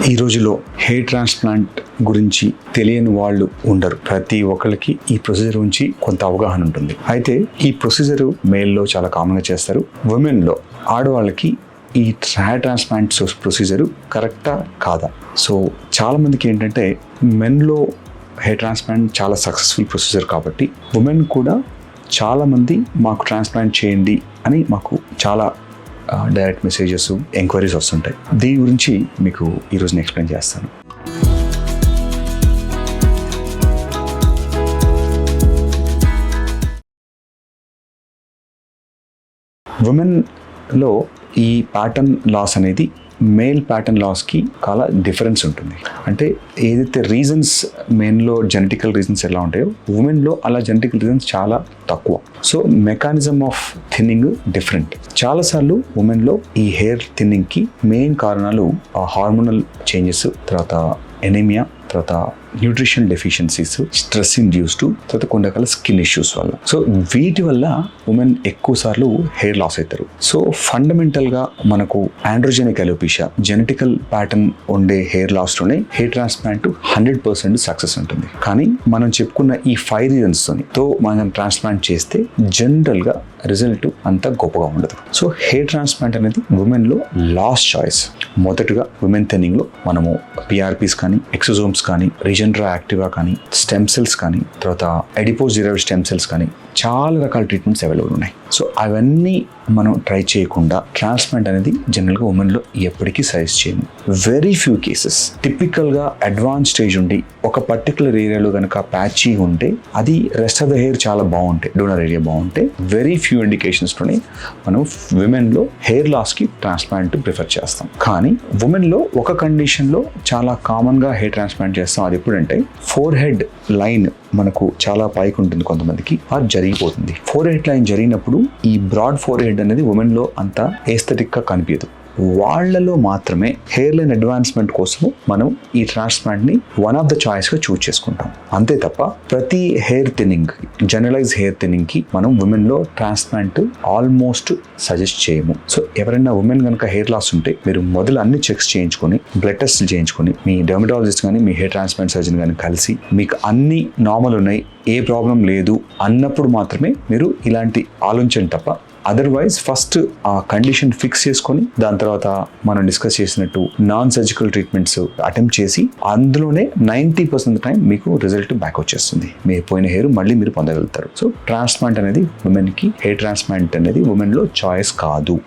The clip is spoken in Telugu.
ఈ రోజులో హెయిర్ ట్రాన్స్ప్లాంట్ గురించి తెలియని వాళ్ళు ఉండరు. ప్రతి ఒక్కరికి ఈ ప్రొసీజర్ గురించి కొంత అవగాహన ఉంటుంది. అయితే ఈ ప్రొసీజర్ మేల్లో చాలా కామన్గా చేస్తారు. ఉమెన్లో ఆడవాళ్ళకి ఈ హెయిర్ ట్రాన్స్ప్లాంట్ ప్రొసీజరు కరెక్టా కాదా? సో చాలామందికి ఏంటంటే మెన్లో హెయిర్ ట్రాన్స్ప్లాంట్ చాలా సక్సెస్ఫుల్ ప్రొసీజర్ కాబట్టి ఉమెన్ కూడా చాలామంది మాకు ట్రాన్స్ప్లాంట్ చేయండి అని మాకు చాలా డైరెక్ట్ మెసేజెస్, ఎంక్వైరీస్ వస్తుంటాయి. దీని గురించి మీకు ఈరోజు నేను ఎక్స్ప్లెయిన్ చేస్తాను. ఉమెన్లో ఈ ప్యాటర్న్ లాస్ అనేది మేల్ ప్యాటర్న్ లాస్కి చాలా డిఫరెన్స్ ఉంటుంది. అంటే ఏదైతే రీజన్స్ మెయిన్లో జెనెటికల్ రీజన్స్ ఎలా ఉంటాయో ఉమెన్లో అలా జెనెటికల్ రీజన్స్ చాలా తక్కువ. So mechanism of thinning different. చాలాసార్లు ఉమెన్లో ఈ హెయిర్ థిన్నింగ్కి మెయిన్ కారణాలు హార్మోనల్ చేంజెస్, తర్వాత ఎనీమియా, తర్వాత న్యూట్రిషన్ డెఫిషియన్సీస్, స్ట్రెస్ ఇండ్యూస్డ్, తర్వాత కొన్ని రకాల స్కిన్ ఇష్యూస్ వల్ల. సో వీటి వల్ల ఉమెన్ ఎక్కువ సార్లు హెయిర్ లాస్ అవుతారు. సో ఫండమెంటల్గా మనకు ఆండ్రోజెనిక్ అలోపేషియా జెనెటికల్ ప్యాటర్న్ ఉండే హెయిర్ లాస్లోనే హెయిర్ ట్రాన్స్ప్లాంట్ 100% సక్సెస్ ఉంటుంది. కానీ మనం చెప్పుకున్న ఈ 5 రీజన్స్తో మనం ట్రాన్స్ప్లాంట్ చేస్తే జనరల్గా రిజల్ట్ అంత గొప్పగా ఉండదు. సో హెయిర్ ట్రాన్స్ప్లాంట్ అనేది ఉమెన్లో లాస్ట్ చాయిస్. మొదటగా ఉమెన్ థిన్నింగ్లో మనము పిఆర్పీస్ కానీ, ఎక్సోజోమ్స్ కానీ, రీజనరేటివ్ యాక్టివా కానీ, స్టెమ్ సెల్స్ కానీ, తర్వాత అడిపోజ్ డిరైవ్డ్ స్టెమ్ సెల్స్ కానీ చాలా రకాల ట్రీట్మెంట్స్ అవైలబుల్ ఉన్నాయి. సో అవన్నీ మనం ట్రై చేయకుండా ట్రాన్స్ప్లాంట్ అనేది జనరల్గా ఉమెన్లో ఎప్పటికీ సజెస్ట్ చేయము. వెరీ ఫ్యూ కేసెస్ టిపికల్గా అడ్వాన్స్ స్టేజ్ ఉండి ఒక పర్టికులర్ ఏరియాలో కనుక ప్యాచీ ఉంటే, అది రెస్ట్ ఆఫ్ ద హెయిర్ చాలా బాగుంటే, డోనర్ ఏరియా బాగుంటే, వెరీ ఫ్యూ ఇండికేషన్స్లోనే మనం ఉమెన్లో హెయిర్ లాస్కి ట్రాన్స్ప్లాంట్ ప్రిఫర్ చేస్తాం. కానీ ఉమెన్లో ఒక కండిషన్లో చాలా కామన్గా హెయిర్ ట్రాన్స్ప్లాంట్ చేస్తాం. అది ఎప్పుడంటే ఫోర్ హెడ్ లైన్ మనకు చాలా పైకి ఉంటుంది, కొంతమందికి అది జరిగిపోతుంది. ఫోర్ హెడ్ లైన్ జరిగినప్పుడు ఈ బ్రాడ్ ఫోర్ హెడ్ అనేది ఉమెన్లో అంత ఎస్థెటిక్గా కనిపించదు. వాళ్లలో మాత్రమే హెయిర్ లైన్ అడ్వాన్స్మెంట్ కోసము మనం ఈ ట్రాన్స్ప్లాంట్ని వన్ ఆఫ్ ద చాయిస్గా చూస్ చేసుకుంటాం. అంతే తప్ప ప్రతి హెయిర్ థిన్నింగ్, జనరలైజ్ హెయిర్ థిన్నింగ్కి మనం ఉమెన్లో ట్రాన్స్ప్లాంట్ ఆల్మోస్ట్ సజెస్ట్ చేయము. సో ఎవరైనా ఉమెన్ కనుక హెయిర్ లాస్ ఉంటే మీరు మొదలు అన్ని చెక్స్ చేయించుకొని, బ్లడ్ టెస్ట్లు చేయించుకొని, మీ డెర్మటాలజిస్ట్ కానీ, మీ హెయిర్ ట్రాన్స్ప్లాంట్ సర్జన్ కానీ కలిసి మీకు అన్ని నార్మల్ ఉన్నాయి, ఏ ప్రాబ్లం లేదు అన్నప్పుడు మాత్రమే మీరు ఇలాంటి ఆలోచించండి తప్ప అదర్వైజ్ ఫస్ట్ ఆ కండిషన్ ఫిక్స్ చేసుకొని దాని తర్వాత మనం డిస్కస్ చేసినట్టు నాన్ సర్జికల్ ట్రీట్మెంట్స్ అటెంప్ట్ చేసి అందులోనే 90% టైం మీకు రిజల్ట్ బ్యాక్ వచ్చేస్తుంది. మీరు పోయిన హెయిర్ మళ్ళీ మీరు పొందగలుగుతారు. సో ట్రాన్స్ప్లాంట్ అనేది ఉమెన్కి, హెయిర్ ట్రాన్స్ప్లాంట్ అనేది ఉమెన్లో చాయిస్ కాదు.